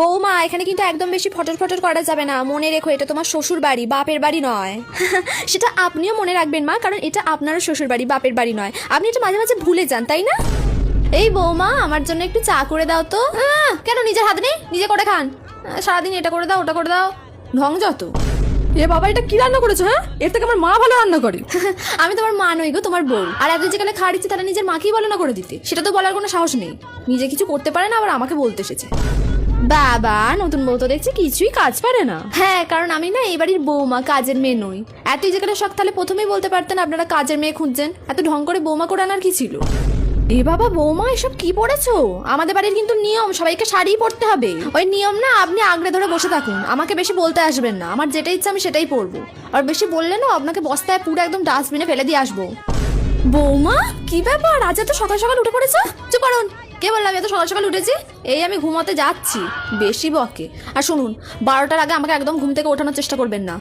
বৌমা, এখানে কিন্তু একদম বেশি ফটর ফটর করা যাবে না, মনে রেখো এটা তোমার শ্বশুর বাড়ি, বাপের বাড়ি নয়। সেটা আপনিও মনে রাখবেন মা, কারণ এটা আপনারও শ্বশুর বাড়ি, বাপের বাড়ি নয়। আপনি এটা মাঝে মাঝে ভুলে যান, তাই না? এই বৌমা, আমার জন্য একটু চা করে দাও তো। কেন নিজের হাতে নেই, নিজে করে খান। সারাদিন এটা করে দাও, ওটা করে দাও, ঢং যত। এ বাবা, এটা কি রান্না করেছো? হ্যাঁ, এর থেকে আমার মা ভালো রান্না করে। আমি তোমার মা নই গো, তোমার বউ। আর এত যেখানে খাওয়া দিচ্ছে তারা নিজের মাকেই বলে না করে দিতে, সেটা তো বলার কোনো সাহস নেই। নিজে কিছু করতে পারে না, আবার আমাকে বলতে এসেছে। বাবা, নতুন বউ তো দেখছি কিছুই কাজ পারে না। হ্যাঁ, কারণ আমি না এই বাড়ির বৌমা, কাজের মেয়ে নই। এতই যেখানে শখ, তাহলে প্রথমেই বলতে পারতেন আপনারা কাজের মেয়ে খুঁজছেন। এত ঢং করে বৌমা করে আনার কি ছিল? এ বাবা বৌমা, এসব কি পড়েছো? আমাদের বাড়ির কিন্তু নিয়ম, সবাইকে শাড়ি পরতে হবে। ওই নিয়ম না, আপনি আগলে ধরে বসে থাকুন, আমাকে বেশি বলতে আসবেন না। আমার যেটা ইচ্ছা আমি সেটাই পরবো, আর বেশি বললে না আপনাকে বস্তায় পুরো একদম ডাস্টবিনে ফেলে দিয়ে আসবো। বৌমা, কি ব্যাপার, আজ এত সকাল সকাল উঠে পড়েছো? চুপ করুন। কে বললাম এত সকাল সকাল উঠেছি? এই আমি ঘুমাতে যাচ্ছি, বেশি বকে। আর শুনুন, 12টার আগে আমাকে একদম ঘুম থেকে ওঠানোর চেষ্টা করবেন না।